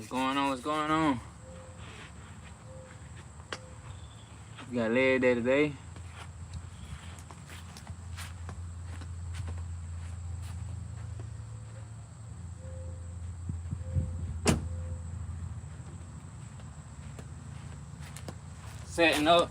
What's going on? What's going on? We got leg day today. Setting up.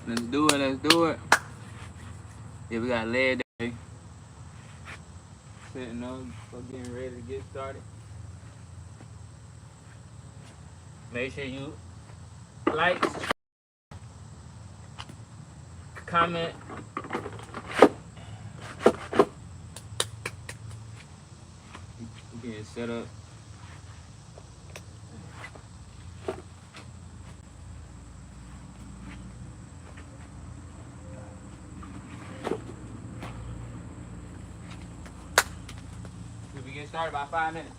Let's do it, let's do it. Yeah, we got leg day. Setting up, so getting ready to get started. Make sure you like, comment, getting set up. We get started about 5 minutes.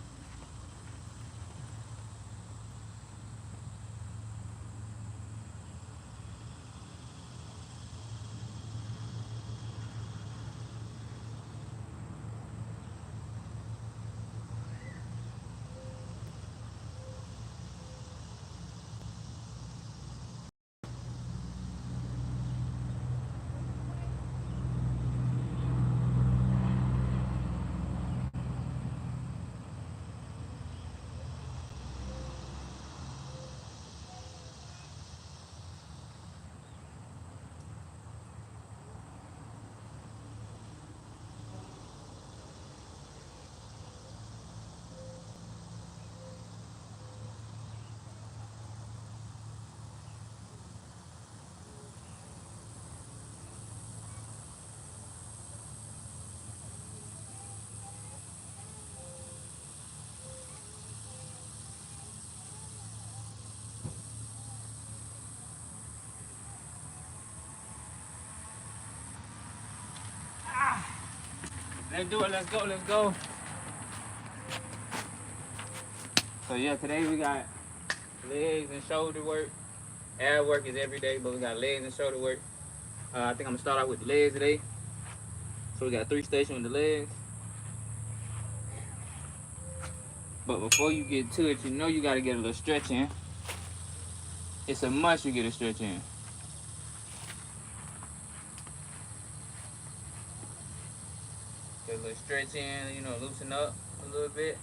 Let's do it, let's go, let's go. So yeah, today we got legs and shoulder work. Ab work is every day, but we got legs and shoulder work. I think I'm gonna start out with the legs today. So we got 3 stations with the legs. But before you get to it, you know you gotta get a little stretch in. It's a must you get a stretch in. Get a little stretch in, you know, loosen up a little bit.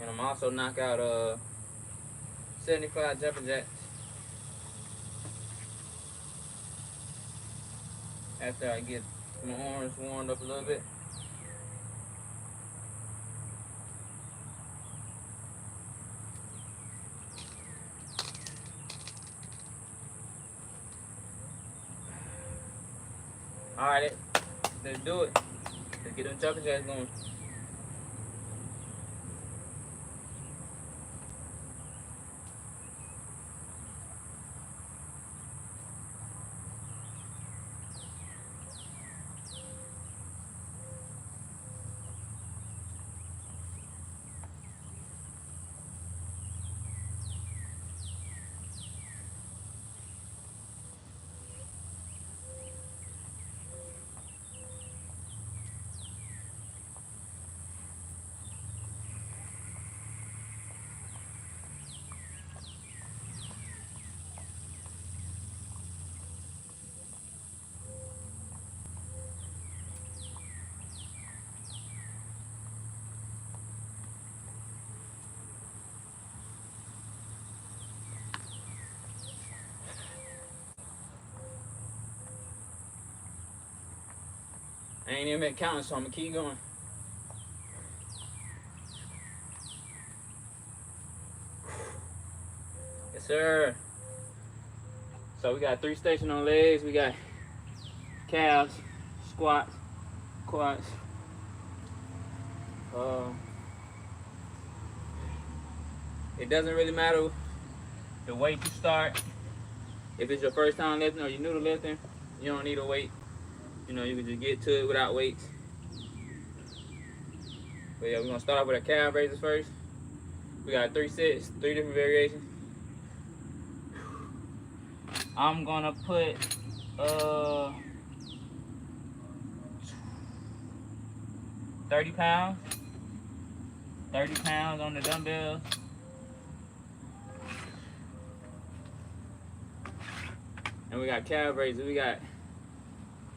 And I'm also knock out 75 jumping jacks. After I get my arms warmed up a little bit. Alright, let's do it. Let's get them jumping jacks going. I ain't even been counting, so I'm gonna keep going. Yes, sir. So we got 3 stations on legs. We got calves, squats, quads. It doesn't really matter the weight you start. If it's your first time lifting or you're new to lifting, you don't need a weight. You know, you can just get to it without weights. But yeah, we're gonna start off with our calf raises first. We got 3 sets, 3 different variations. I'm gonna put 30 pounds. 30 pounds on the dumbbells. And we got calf raises. We got,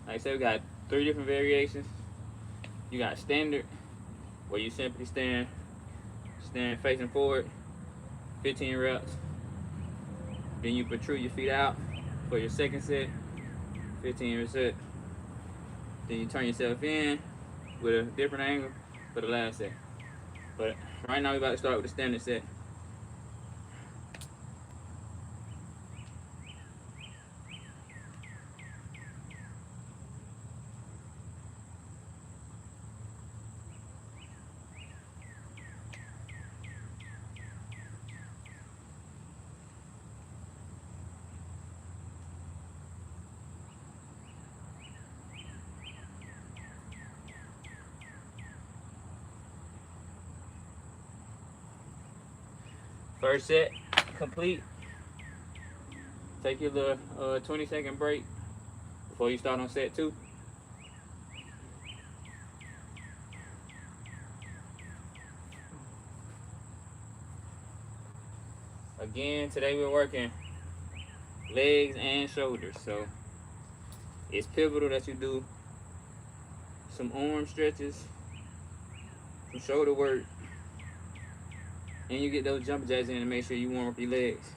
like I said, we got 3 different variations. You got standard, where you simply stand facing forward, 15 reps. Then you protrude your feet out for your second set, 15 reps. Then you turn yourself in with a different angle for the last set. But right now we're about to start with the standard set. First set complete. Take your little 20-second break before you start on set 2. Again, today we're working legs and shoulders, so it's pivotal that you do some arm stretches, some shoulder work, and you get those jump jacks in to make sure you warm up your legs.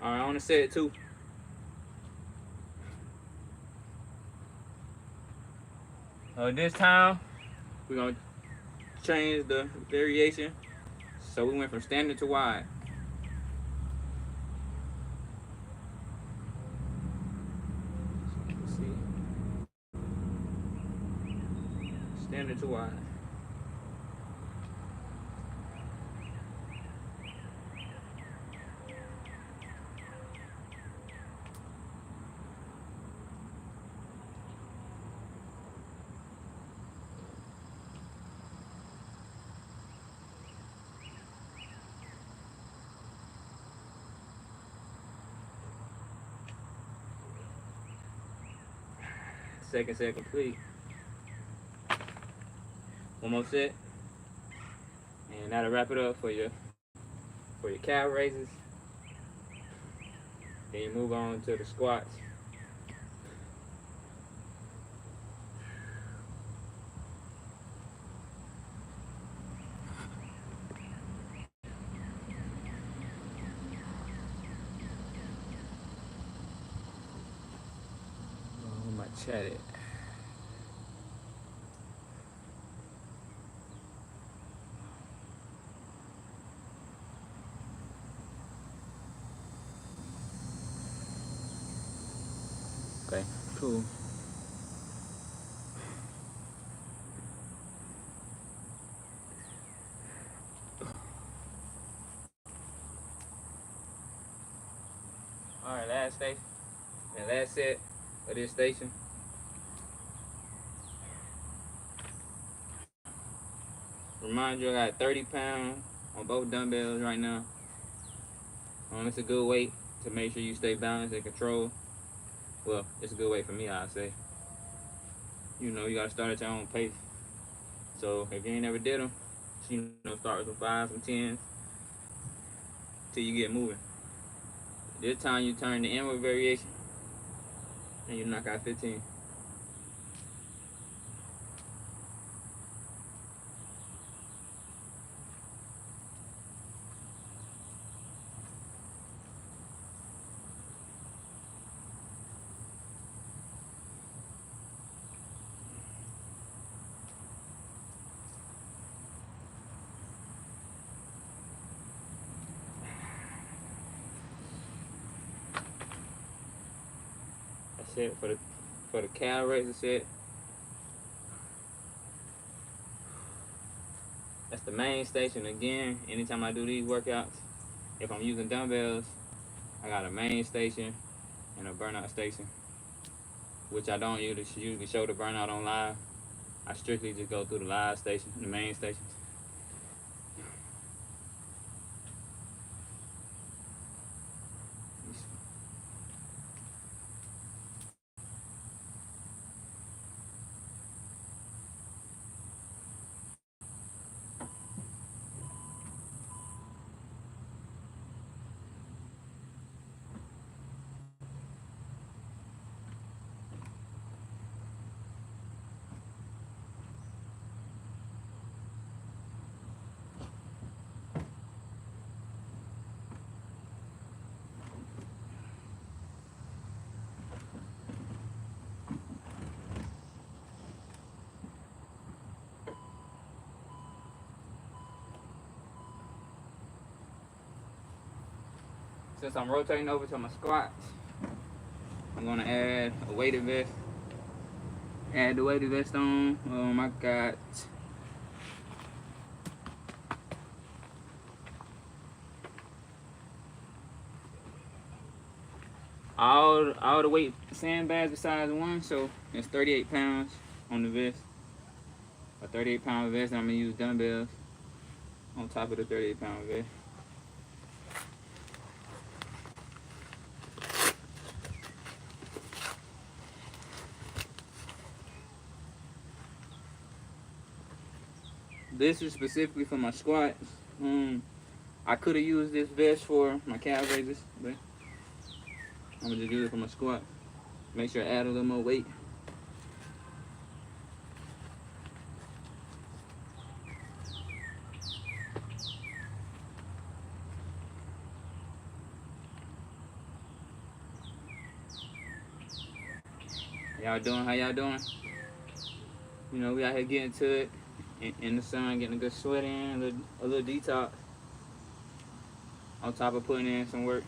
All right, on to set 2. This time, we're gonna change the variation. So we went from standard to wide. Let's see. Standard to wide. Second set complete. One more set, and that'll wrap it up for your calf raises. Then you move on to the squats. Oh, my chat it. Okay, cool. All right, last station and last set of this station. Remind you, I got 30 pounds on both dumbbells right now. It's a good weight to make sure you stay balanced and control. Well, it's a good weight for me, I'd say. You know, you gotta start at your own pace. So if you ain't never did them, you know, start with some 5s, some 10s, till you get moving. This time you turn the inward variation, and you knock out 15. set. For the calf raiser set, that's the main station. Again, anytime I do these workouts, if I'm using dumbbells, I got a main station and a burnout station, which I don't usually show the burnout on live. I strictly just go through the live station, the main stations. Since I'm rotating over to my squats, I'm gonna add a weighted vest. Add the weighted vest on. I got all the weight sandbags besides one, so it's 38 pounds on the vest. A 38-pound vest, and I'm gonna use dumbbells on top of the 38-pound vest. This is specifically for my squats. I could have used this vest for my calf raises, but I'm gonna just use it for my squat. Make sure I add a little more weight. Y'all doing? How y'all doing? You know, we out here getting to it in the sun, getting a good sweat in, a little detox. On top of putting in some work.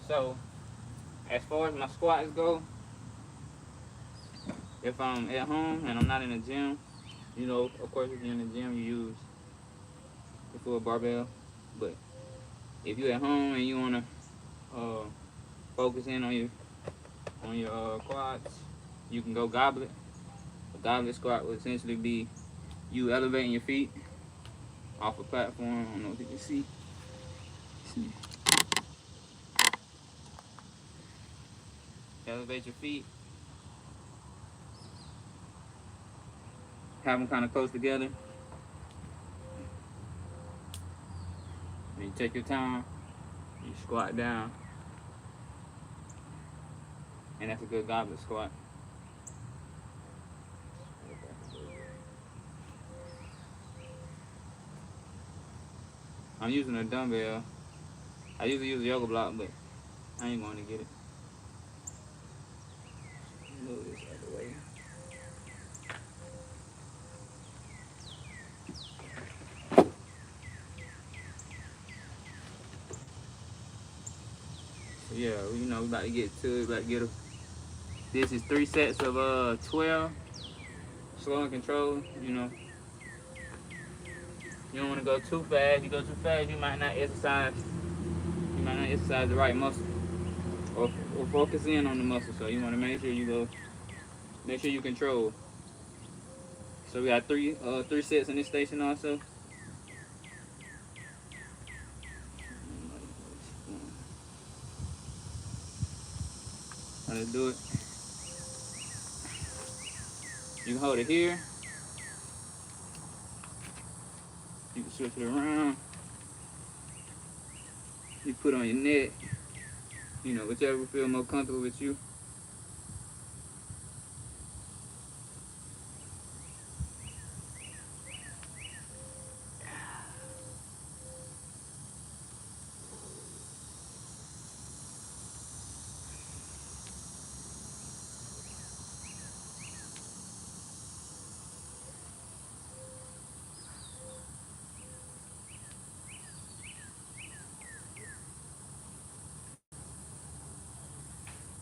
So, as far as my squats go, if I'm at home and I'm not in the gym, you know, of course, if you're in the gym, you use the full barbell. But if you're at home and you wanna focus in on your quads, you can go goblet. A goblet squat would essentially be you elevating your feet off a platform. I don't know if you can see. Elevate your feet. Have them kind of close together. Then you take your time. You squat down. And that's a good goblet squat. I'm using a dumbbell. I usually use a yoga block, but I ain't going to get it. Move this other way. So yeah, you know, we about to get to it. About to get this is 3 sets of 12. Slow and controlled, you know. You don't want to go too fast. You go too fast, you might not exercise. You might not exercise the right muscle, or focus in on the muscle. So you want to make sure you control. So we got three sets in this station also. Let's do it. You can hold it here. You can switch it around. you put on your neck, you know, whichever feel more comfortable with you.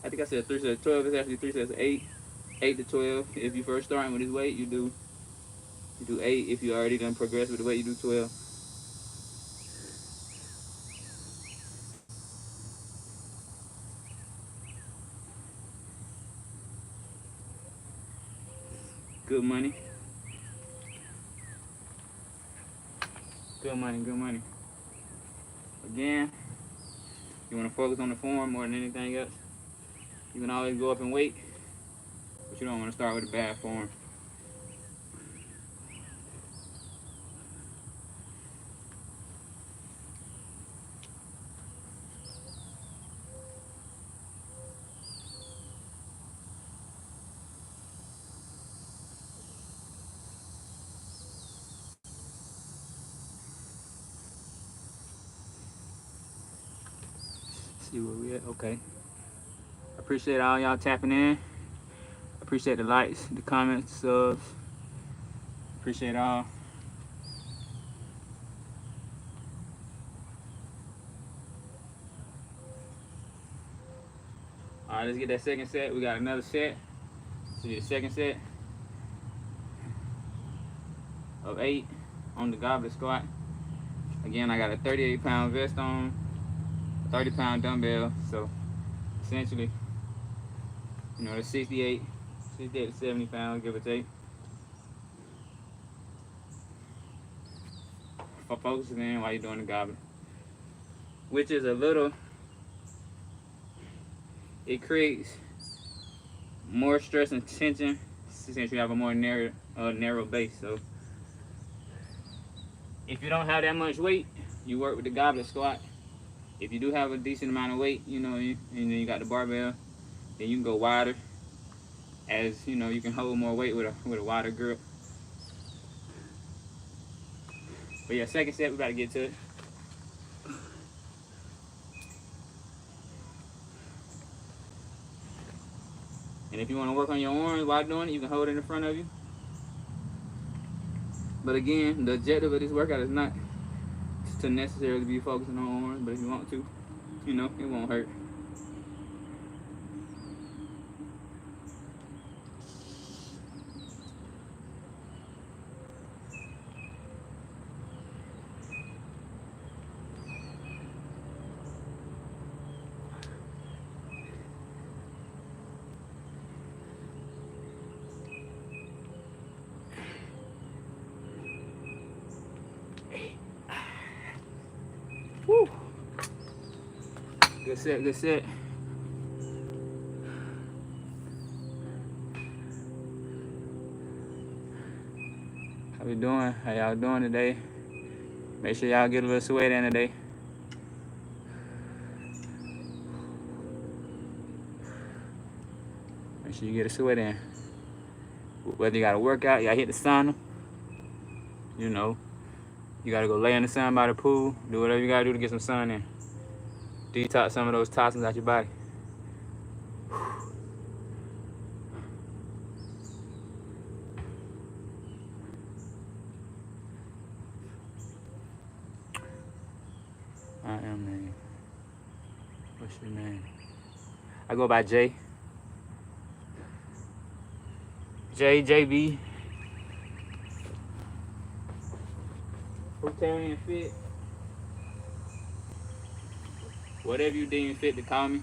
I think I said 3 sets of 12. It's actually 3 sets of 8. 8 to 12. If you first starting with this weight, you do 8. If you already done progress with the weight, you do 12. Good money. Good money, good money. Again, you want to focus on the form more than anything else. You can always go up in weight, but you don't want to start with a bad form. See where we at? Okay. Appreciate all y'all tapping in. Appreciate the likes, the comments, subs. Appreciate all. All right, let's get that second set. We got another set. So the second set of 8 on the goblet squat. Again, I got a 38-pound vest on, a 30-pound dumbbell. So essentially, you know, it's 68 to 70 pounds, give or take. For focusing in while you're doing the goblet, which is a little, it creates more stress and tension since you have a more narrow base. So if you don't have that much weight, you work with the goblet squat. If you do have a decent amount of weight, you know, and then you got the barbell, then you can go wider. As you know, you can hold more weight with a wider grip. But yeah, second set, we about to get to it. And if you want to work on your arms while doing it, you can hold it in front of you. But again, the objective of this workout is not to necessarily be focusing on arms, but if you want to, you know, it won't hurt. Woo. Good set, good set. How we doing? How y'all doing today? Make sure y'all get a little sweat in today. Make sure you get a sweat in. Whether you got to work out, you got to hit the sauna, you know, you got to go lay in the sun by the pool, do whatever you got to do to get some sun in. Detox some of those toxins out your body. I am name. What's your name? I go by J. JB. Fruitarian Fit. Whatever you deem fit to call me.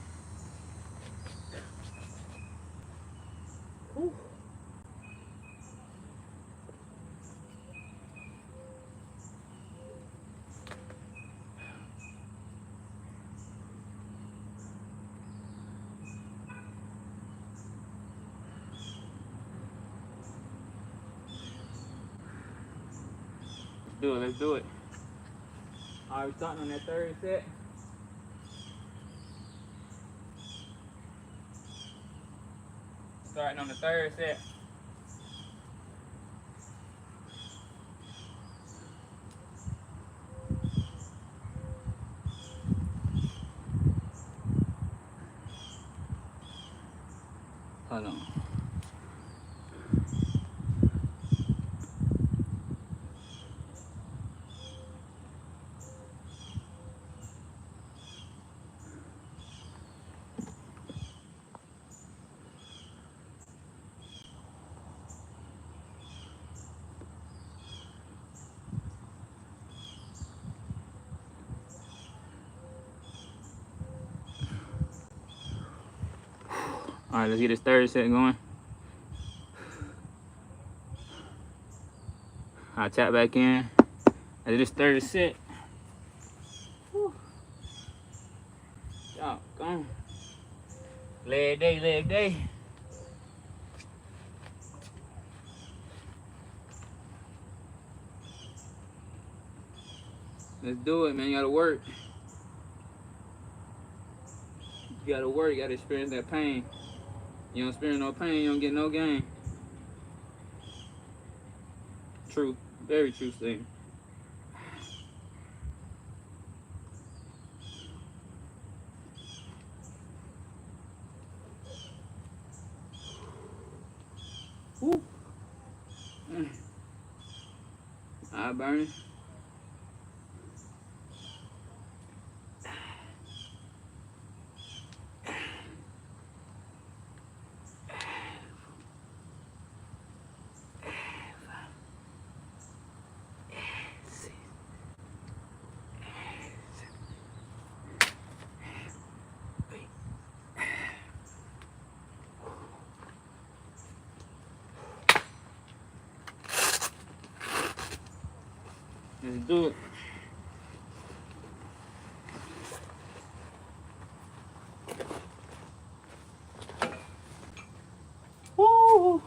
Whew. Let's do it. All right, we're starting on that third set. Starting on the third set. Hold on. All right, let's get this third set going. I'll tap back in. After this third set. Whew. Y'all, gone. Leg day, leg day. Let's do it, man. You gotta work. You gotta work, you gotta experience that pain. You don't experience no pain, you don't get no gain. True, very true statement. Woo. Eye burning. Let's do it. Woo!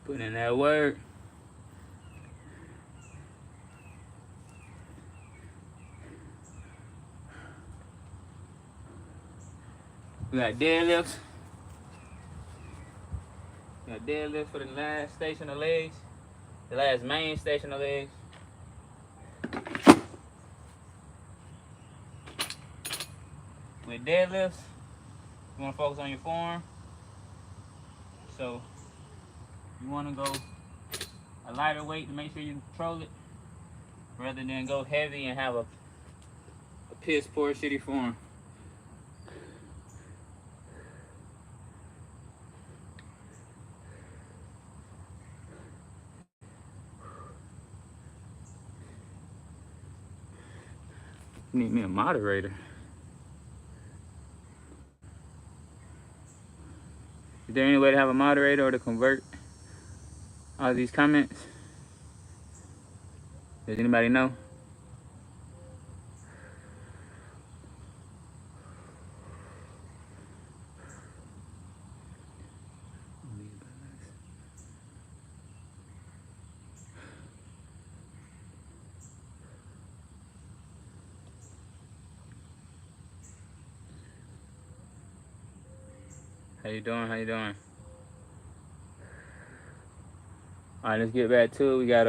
Put in that work. We got deadlifts. We got deadlifts for the last station of legs. The last main station of legs. With deadlifts, you want to focus on your form. So you want to go a lighter weight to make sure you control it, rather than go heavy and have a piss poor shitty form. Need me a moderator. Is there any way to have a moderator or to convert all these comments? Does anybody know? How you doing? How you doing? All right, let's get back to it. We got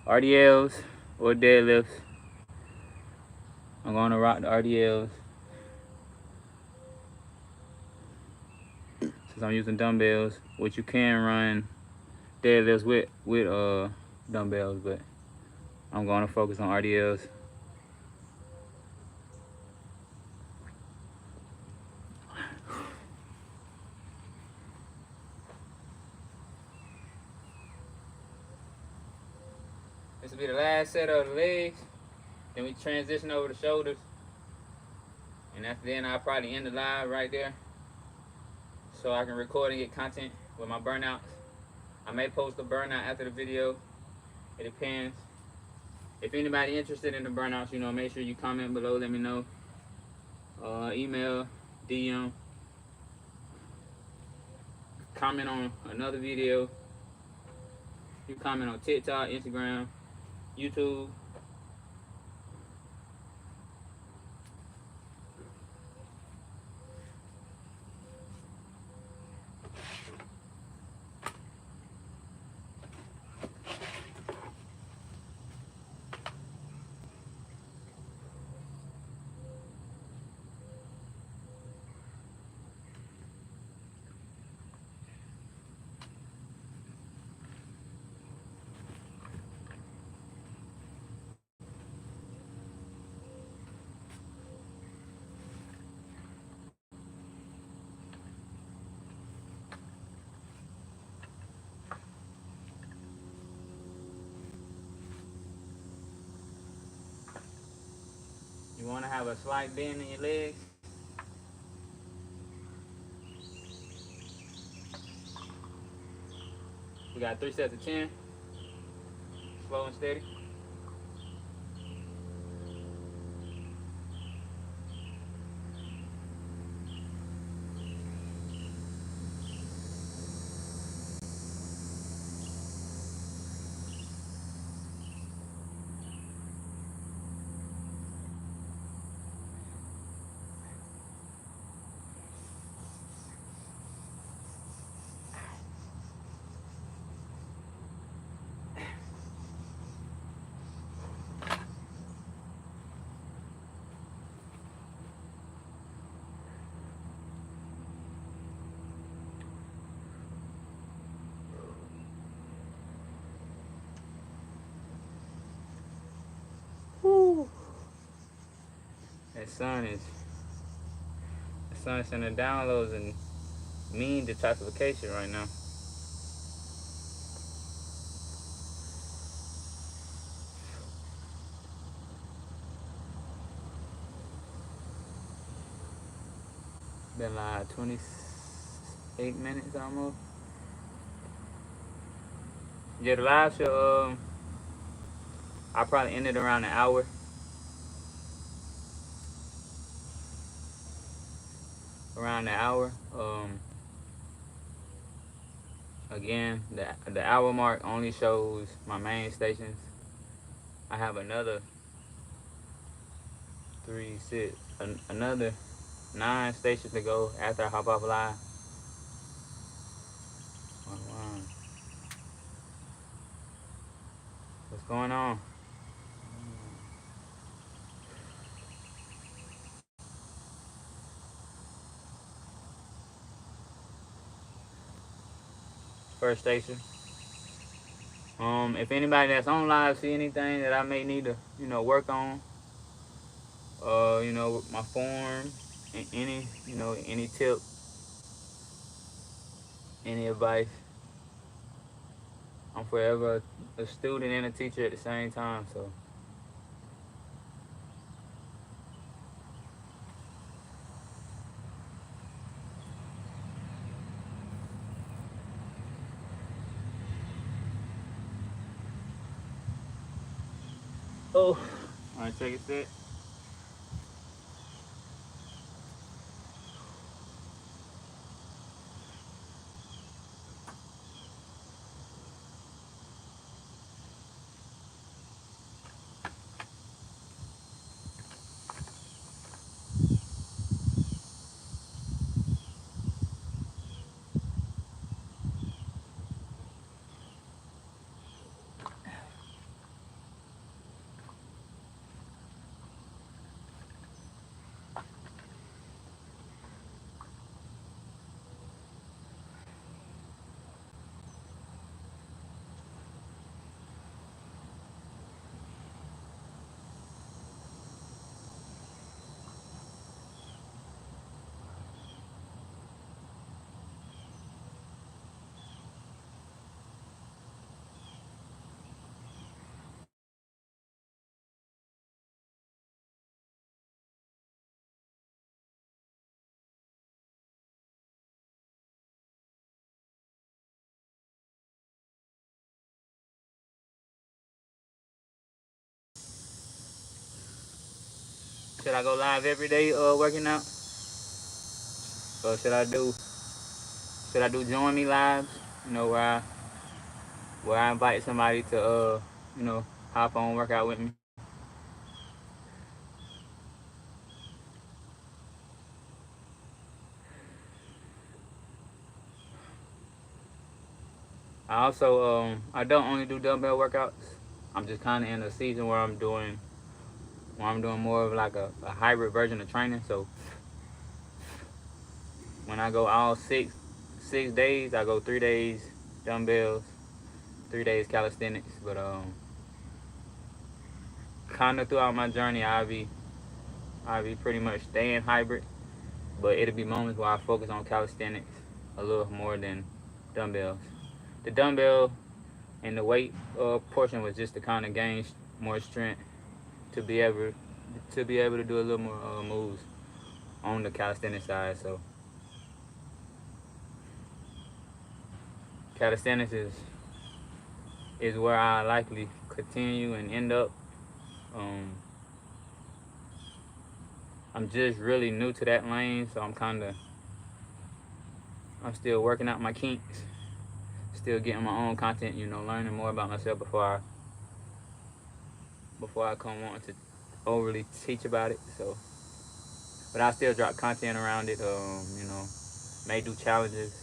RDLs or deadlifts. I'm going to rock the RDLs since I'm using dumbbells, which you can run deadlifts with dumbbells, but I'm going to focus on RDLs. This will be the last set of the legs. Then we transition over the shoulders. And after then, I'll probably end the live right there, so I can record and get content with my burnouts. I may post a burnout after the video. It depends. If anybody interested in the burnouts, make sure you comment below. Let me know. Email, DM. Comment on another video. You comment on TikTok, Instagram, YouTube. want to have a slight bend in your legs. We got 3 sets of 10, slow and steady. Woo. That sun is sending downloads and mean detoxification right now. Been like 28 minutes almost. Yeah, the live show, I probably ended around an hour. Around the hour. Again, the hour mark only shows my main stations. I have another 3, 6, another 9 stations to go after I hop off live. What's going on? First station. If anybody that's on live see anything that I may need to, work on, my form, any, any tip, any advice, I'm forever a student and a teacher at the same time, so. Oh, all right, take a set. Should I go live every day working out? Or should I do join me lives? Where I invite somebody to hop on workout with me. I also I don't only do dumbbell workouts. I'm just kind of in a season where I'm doing more of like a hybrid version of training. So when I go all six days, I go 3 days dumbbells, 3 days calisthenics. But kind of throughout my journey, I'll be pretty much staying hybrid. But it'll be moments where I focus on calisthenics a little more than dumbbells. The dumbbell and the weight portion was just to kind of gain more strength to be able to be able to do a little more moves on the calisthenics side. So calisthenics is where I likely continue and end up. Um, I'm just really new to that lane, so I'm still working out my kinks, still getting my own content, learning more about myself before I come on to overly teach about it. So, but I still drop content around it. May do challenges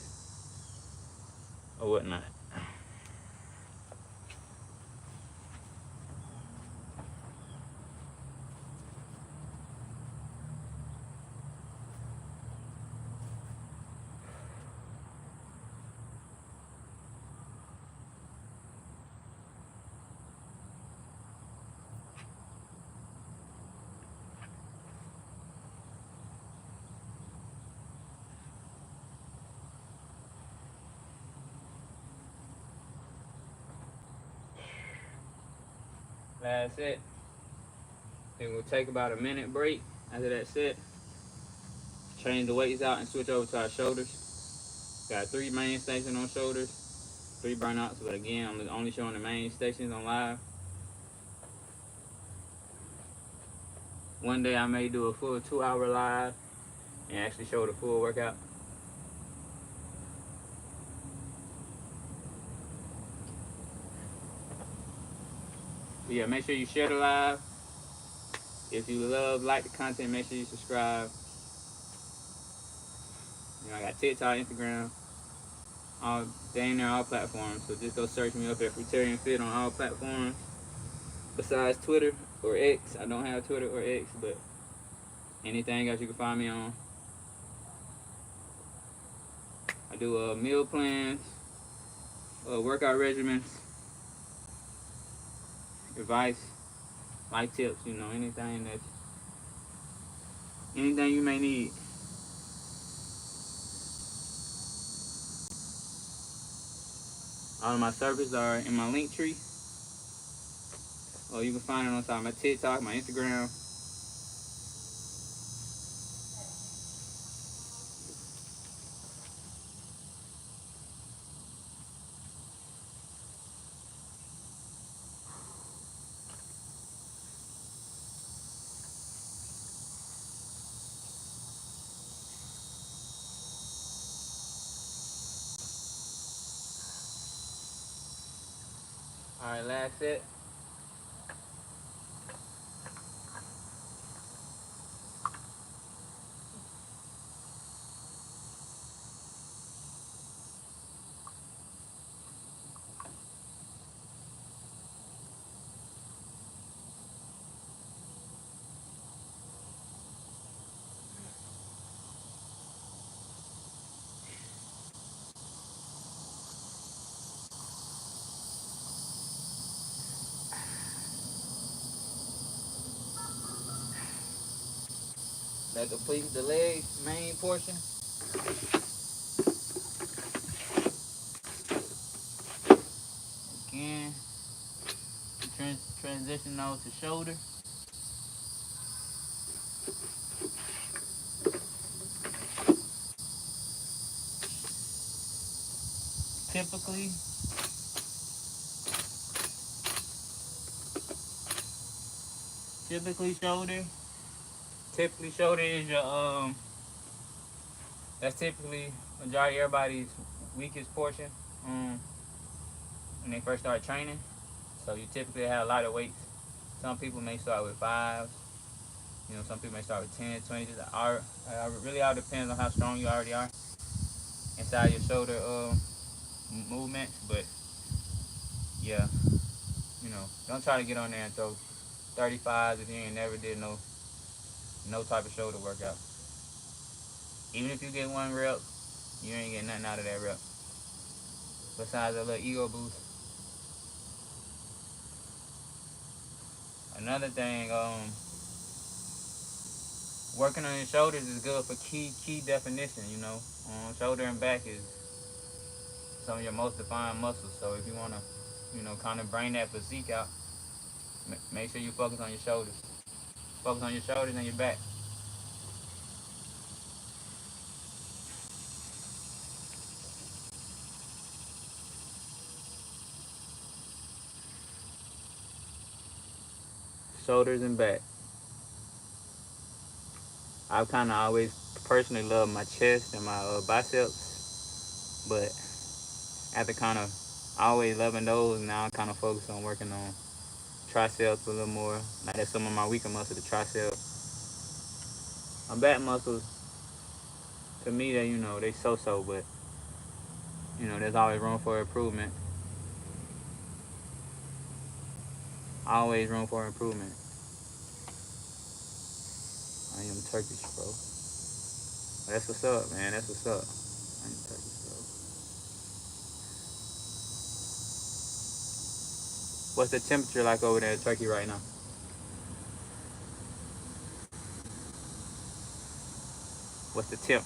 or whatnot. Last set. Then we'll take about a minute break after that set. Change the weights out and switch over to our shoulders. Got 3 main stations on shoulders, 3 burnouts, but again, I'm only showing the main stations on live. One day I may do a full 2-hour live and actually show the full workout. But yeah, make sure you share the live. If you like the content, make sure you subscribe. I got TikTok, Instagram, all dang near all platforms. So just go search me up at Fruitarian Fit on all platforms. Besides Twitter or X, I don't have Twitter or X, but anything else you can find me on. I do meal plans, workout regimens, advice, life tips. Anything you may need. All of my services are in my link tree. Or you can find it on top of my TikTok, my Instagram. Alright, last set. That completes the leg main portion. Again, transition now to shoulder. Typically, shoulder. Typically shoulder is your that's typically majority of everybody's weakest portion when they first start training. So you typically have a lot of weights. Some people may start with 5s. Some people may start with 10, 20. Really all depends on how strong you already are inside your shoulder movements. But yeah, don't try to get on there and throw 35s if you ain't never did no type of shoulder workout. Even if you get 1 rep, you ain't getting nothing out of that rep besides a little ego boost. Another thing, working on your shoulders is good for key definition. Shoulder and back is some of your most defined muscles. So if you want to, kind of bring that physique out, make sure you focus on your shoulders. Focus on your shoulders and your back. Shoulders and back. I've kind of always personally loved my chest and my biceps, but after kind of always loving those, now I kind of focus on working on triceps a little more. Like that's some of my weaker muscles, the tricep. My back muscles, to me, they so-so, but there's always room for improvement. Always room for improvement. I am Turkish, bro. That's what's up, man. That's what's up. I am Turkish, bro. What's the temperature like over there in Turkey right now? What's the temp?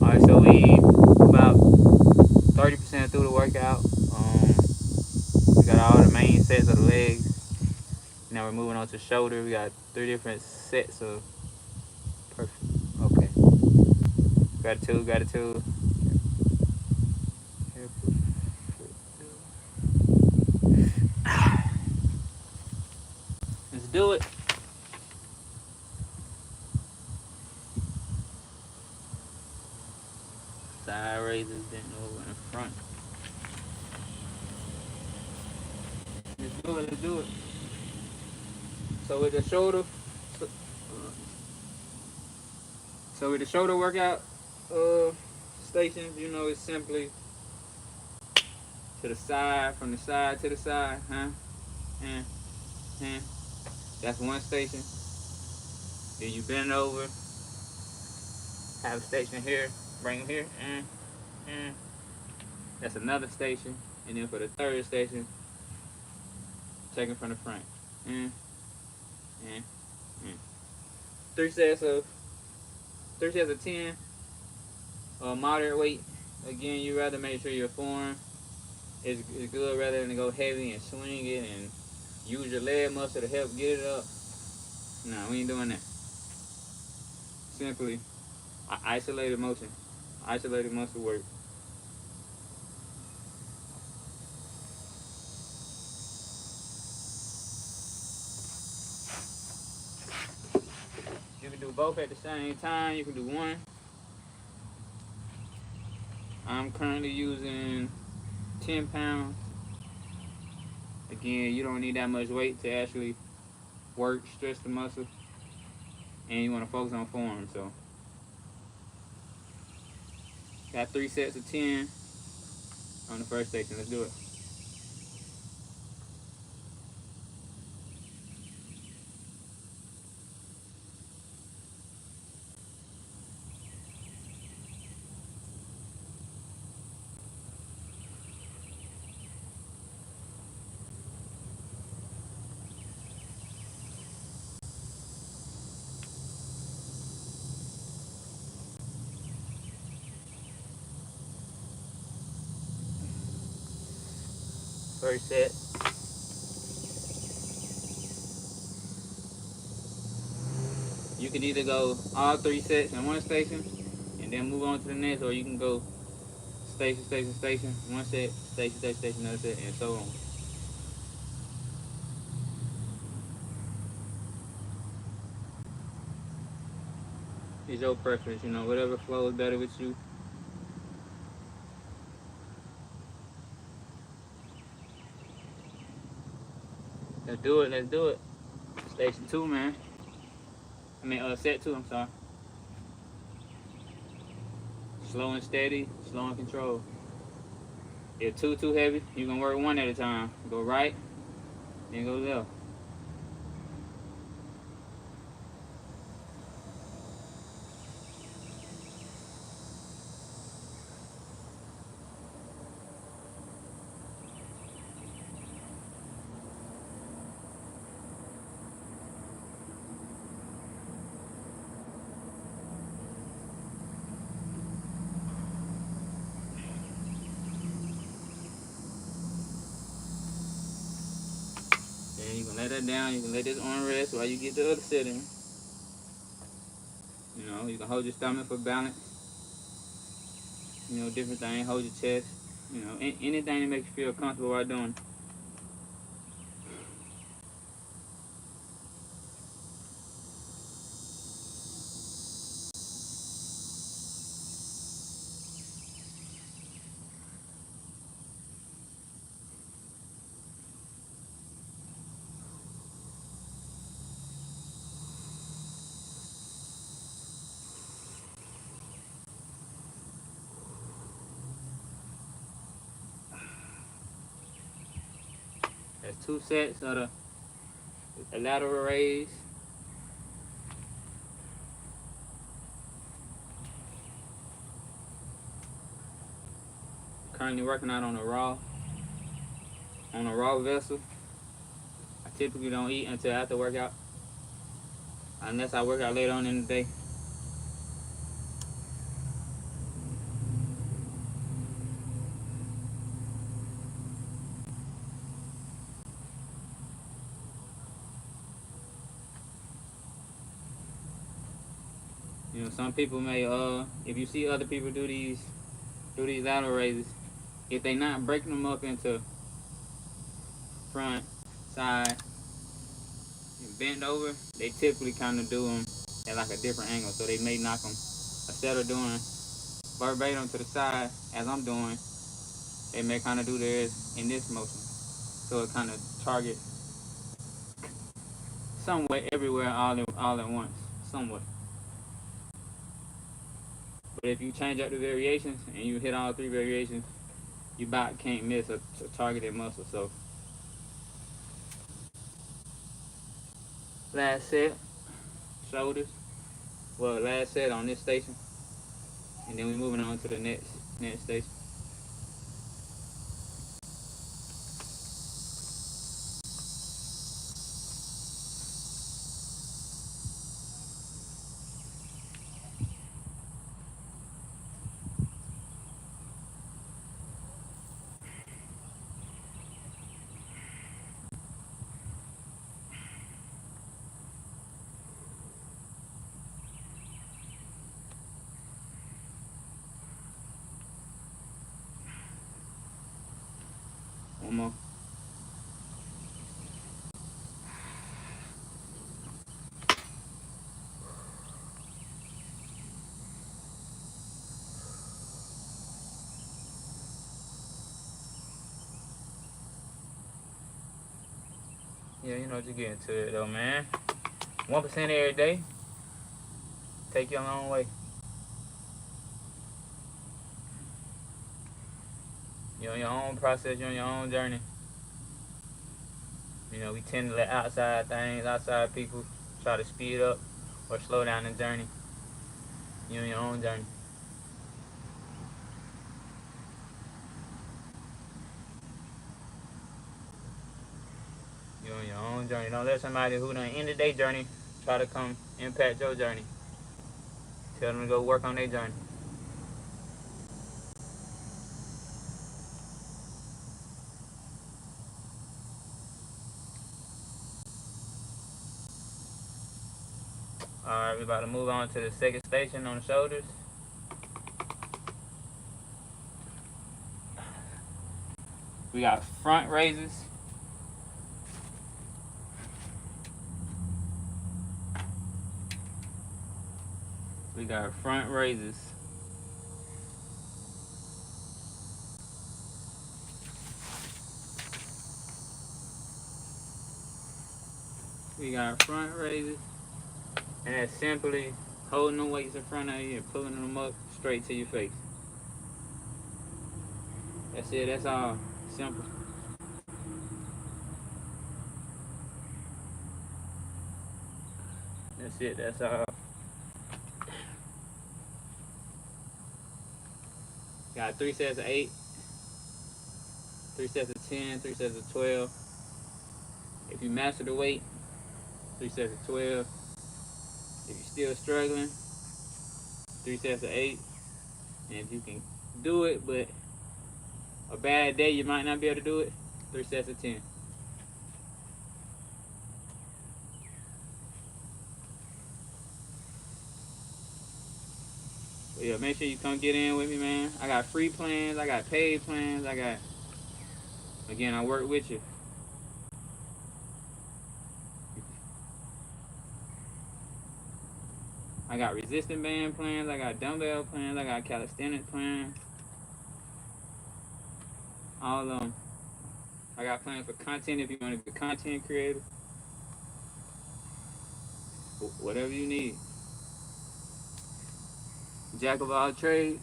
All right, so we about 30% through the workout. We got all the main sets of the legs. Now we're moving on to shoulder. We got 3 different sets of perfect. Okay. Gratitude, gratitude. Let's do it. Side raises, bent over in front. Let's do it, let's do it. So with the shoulder, so with the shoulder workout stations, it's simply to the side, from the side to the side, and, and. That's one station. Then you bend over, have a station here, bring them here, and. That's another station. And then for the third station, take it from the front. And, and. Three sets of 10, moderate weight. Again, you rather make sure your form is good rather than to go heavy and swing it and use your leg muscle to help get it up. No, we ain't doing that. Simply isolated motion, isolated muscle work. You can do both at the same time. You can do one. I'm currently using 10 pounds. Again, you don't need that much weight to actually work, stretch the muscle, and you want to focus on form. So, got 3 sets of 10 on the first station. Let's do it. First set. You can either go all 3 sets in one station and then move on to the next, or you can go station, station, station, one set, station, station, station, another set, and so on. It's your preference, whatever flows better with you. Let's do it, let's do it. Station 2, man. Set 2, I'm sorry. Slow and steady, slow and controlled. If 2 too heavy, you can work 1 at a time. Go right, then go left. lay that down. You can let this arm rest while you get the other set in. You know, you can hold your stomach for balance. You know, different things. Hold your chest. You know, anything that makes you feel comfortable while doing it. That's 2 sets of the lateral raise. Currently working out on a raw vessel. I typically don't eat until after workout, unless I work out later on in the day. You know, some people may if you see other people do these lateral raises, if they not breaking them up into front, side, and bent over, they typically kind of do them at like a different angle. So they may knock them, instead of doing verbatim to the side as I'm doing, they may kind of do theirs in this motion. So it kind of targets somewhat everywhere all at once, somewhat. But if you change up the variations and you hit all 3 variations, you about can't miss a targeted muscle. So last set, shoulders. Well, last set on this station, and then we're moving on to the next station. One more. Yeah, you know what you get into it though, man. 1% every day. Take you a long way. You're on your own process, you're on your own journey. You know, we tend to let outside things, outside people try to speed up or slow down the journey. You're on your own journey. You're on your own journey. Don't let somebody who done ended their journey try to come impact your journey. Tell them to go work on their journey. Alright, we're about to move on to the second station on the shoulders. We got front raises. We got front raises. We got front raises. And that's simply holding the weights in front of you and pulling them up straight to your face. That's it, that's all. Simple. That's it, that's all. Got 3 sets of 8, 3 sets of 10, 3 sets of 12. If you master the weight, 3 sets of 12. If you're still struggling, 3 sets of 8. And if you can do it, but a bad day you might not be able to do it, 3 sets of 10. But yeah, make sure you come get in with me, man. I got free plans. I got paid plans. Again, I work with you. I got resistant band plans. I got dumbbell plans. I got calisthenics plans. All of them. I got plans for content if you want to be a content creator. Whatever you need. Jack of all trades.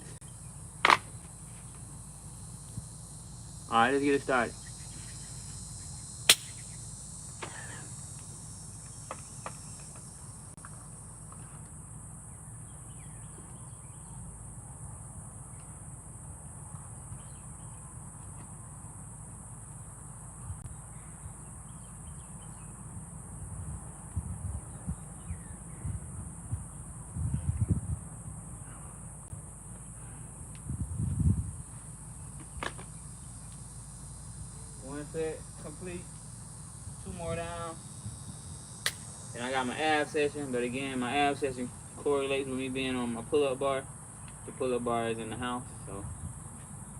Alright, let's get it started. One set complete. 2 more down. And I got my ab session, but again, my ab session correlates with me being on my pull-up bar. The pull-up bar is in the house, so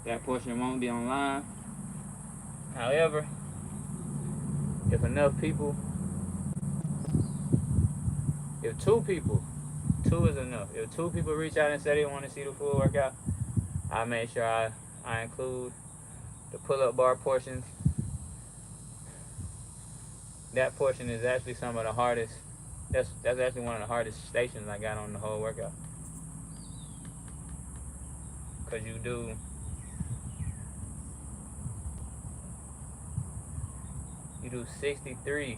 that portion won't be on live. However, if enough people, if 2 people, 2 is enough. If 2 people reach out and say they want to see the full workout, I make sure I include the pull-up bar portions. That portion is actually some of the hardest. That's actually one of the hardest stations I got on the whole workout. Cause you do you do 63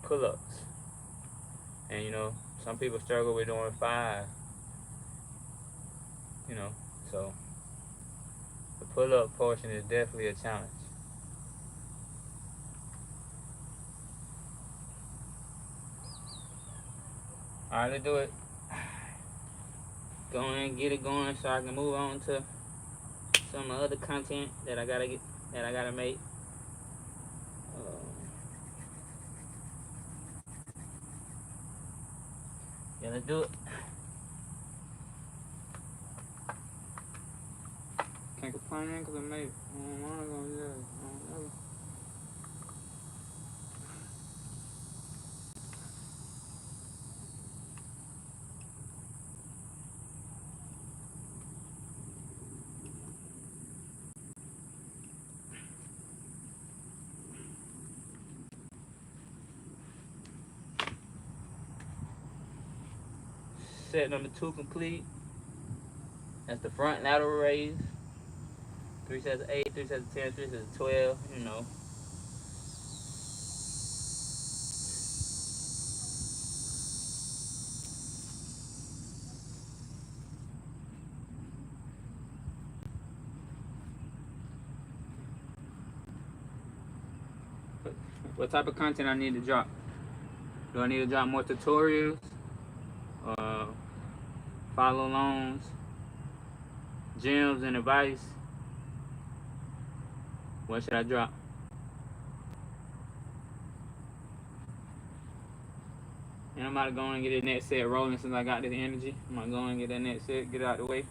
pull-ups, and you know some people struggle with doing 5. You know, so the pull-up portion is definitely a challenge. Alright, let's do it. Go ahead and get it going so I can move on to some other content that I gotta make. Yeah, let's do it. Can't complain because I made it. I don't wanna go there. I don't know. Set number 2 complete. That's the front lateral raise. 3 sets of 8, 3 sets of 10, 3 sets of 12, you know. What type of content I need to drop? Do I need to drop more tutorials? Follow alongs? Gems and advice? What should I drop? And I'm about to go and get that next set rolling since I got this energy. I'm going to go and get that next set, get it out the way.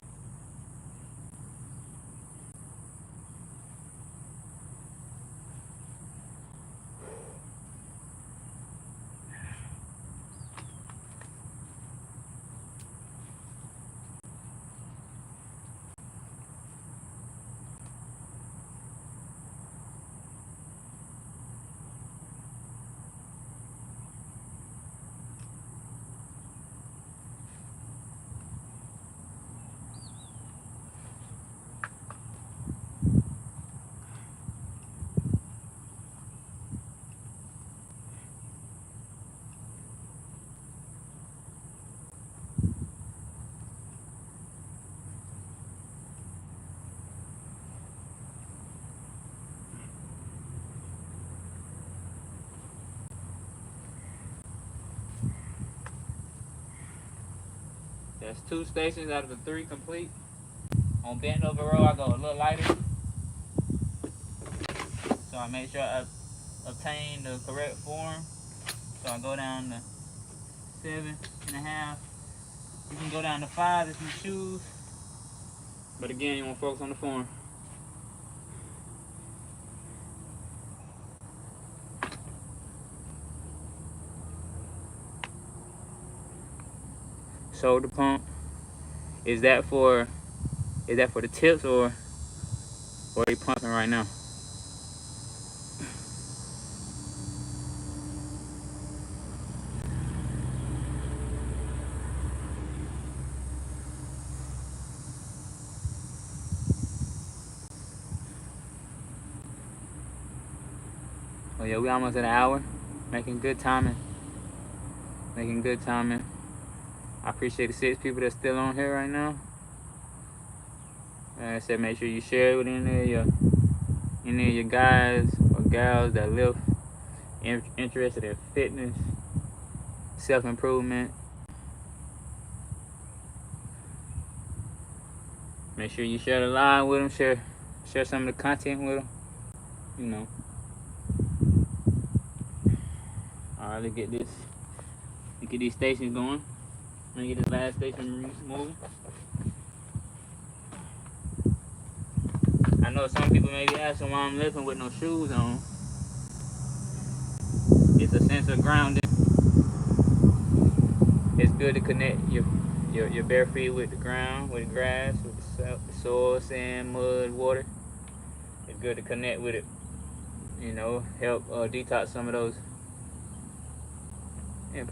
That's 2 stations out of the 3 complete. On bent over row, I go a little lighter. So I make sure I obtain the correct form. So I go down to 7.5. You can go down to 5 if you choose. But again, you want to focus on the form. Shoulder pump. Is that for the tips or are you pumping right now? Oh yeah, we almost at an hour. Making good timing. I appreciate the 6 people that's still on here right now. Like I said, make sure you share it with any of your guys or gals that live interested in fitness, self-improvement. Make sure you share the live with them. Share some of the content with them. You know. All right, let's get these stations going. Let me get this last station moving. I know some people may be asking why I'm lifting with no shoes on. It's a sense of grounding. It's good to connect your bare feet with the ground, with the grass, with the soil, sand, mud, water. It's good to connect with it. You know, help detox some of those. Yeah,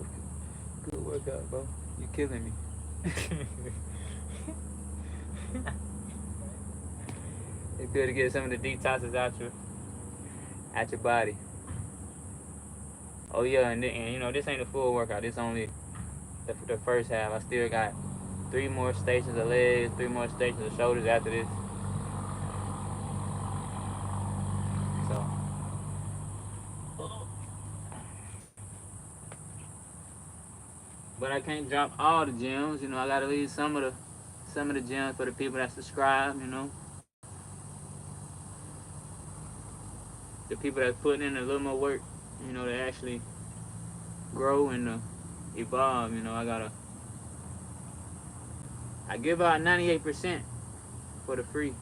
good workout, bro. You're killing me. It's good to get some of the detoxes out your body. Oh yeah, and you know, this ain't a full workout. This only the first half. I still got 3 more stations of legs, 3 more stations of shoulders after this. So, but I can't drop all the gems. You know, I gotta leave some of the gems for the people that subscribe. You know, the people that's putting in a little more work. You know, to actually grow and evolve. You know, I give out 98% for the free.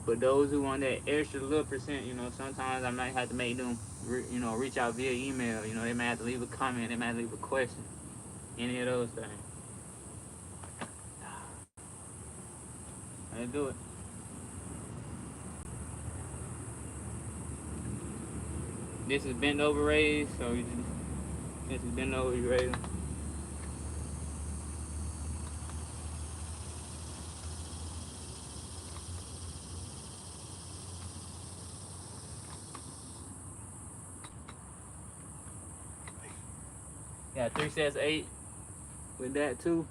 But those who want that extra little percent, you know, sometimes I might have to make them, reach out via email. You know, they may have to leave a comment, they might leave a question, any of those things. Let's do it. This is bent over raised, so this is bent over raised. Got 3 sets of 8 with that too.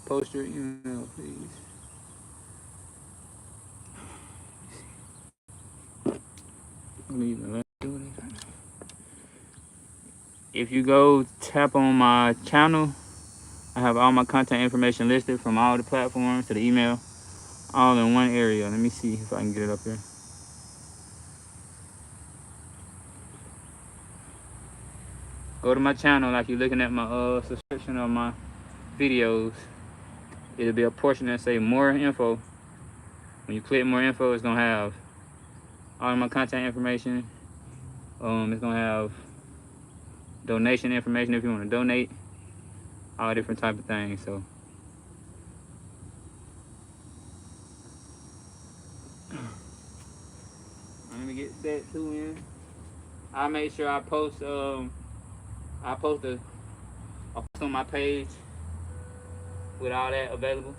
Post your email, please. If you go tap on my channel, I have all my contact information listed from all the platforms to the email, all in one area. Let me see if I can get it up here. Go to my channel like you're looking at my subscription of my videos. It'll be a portion that say more info. When you click more info, it's gonna have all my contact information. It's gonna have donation information if you want to donate, all different type of things. So let me get set 2 in. I'll make sure I post a post on my page with all that available.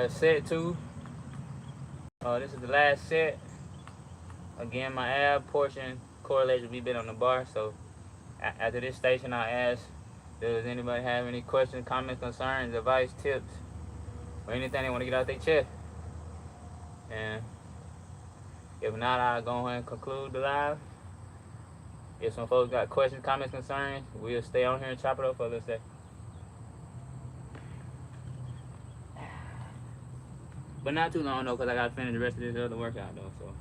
Set 2. This is the last set. Again, my ab portion correlates with me being on the bar. So after this station, I'll ask, does anybody have any questions, comments, concerns, advice, tips, or anything they want to get out their chest? And if not, I'll go ahead and conclude the live. If some folks got questions, comments, concerns, we'll stay on here and chop it up for this day. But not too long though, because I got to finish the rest of this other workout though. So.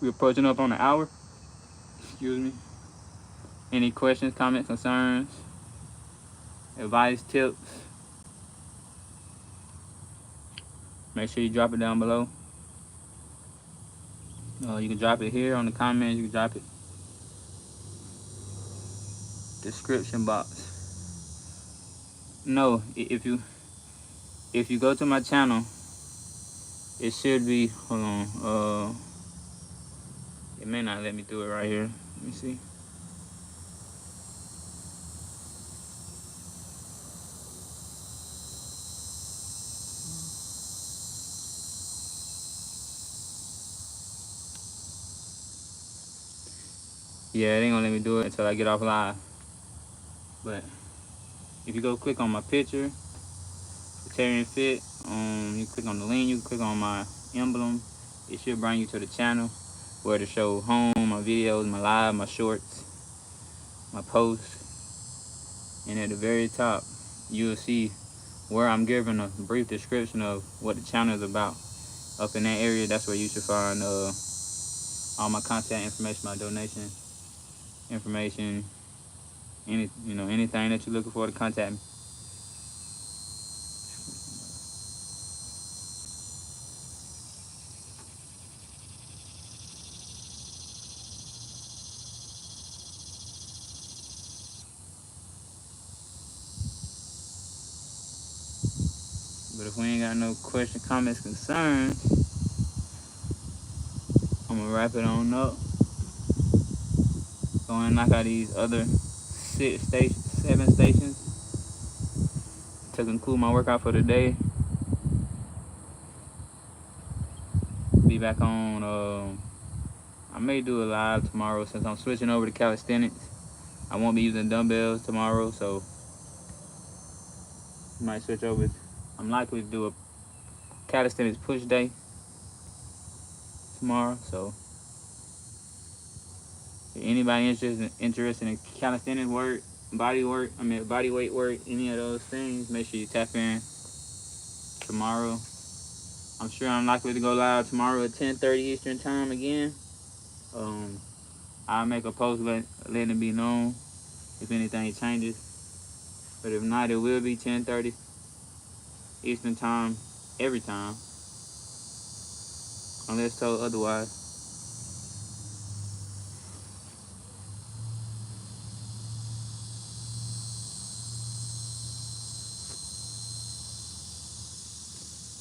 We're approaching up on an hour. Excuse me. Any questions, comments, concerns, advice, tips? Make sure you drop it down below. You can drop it here on the comments. You can drop it description box. No, if you go to my channel, it should be. Hold on. It may not let me do it right here. Let me see. Yeah, it ain't gonna let me do it until I get off live. But if you go click on my picture, Fruitarian Fit, you click on the link, you click on my emblem, it should bring you to the channel where to show home, my videos, my live, my shorts, my posts. And at the very top, you'll see where I'm giving a brief description of what the channel is about. Up in that area, that's where you should find all my contact information, my donation information, anything that you're looking for to contact me. But if we ain't got no questions, comments, concerns, I'm gonna wrap it on up. Go and knock out these other 7 stations to conclude my workout for the day. Be back on. I may do a live tomorrow since I'm switching over to calisthenics. I won't be using dumbbells tomorrow, so I might switch over. I'm likely to do a calisthenics push day tomorrow, so if anybody interested in calisthenics work, body weight work, any of those things, make sure you tap in tomorrow. I'm sure I'm likely to go live tomorrow at 10:30 Eastern time again. I'll make a post letting it be known if anything changes. But if not, it will be 10:30 Eastern time every time, unless told otherwise.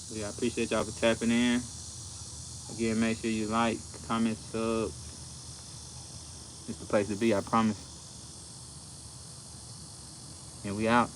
So yeah, I appreciate y'all for tapping in. Again, make sure you like, comment, sub. It's the place to be, I promise. And we out.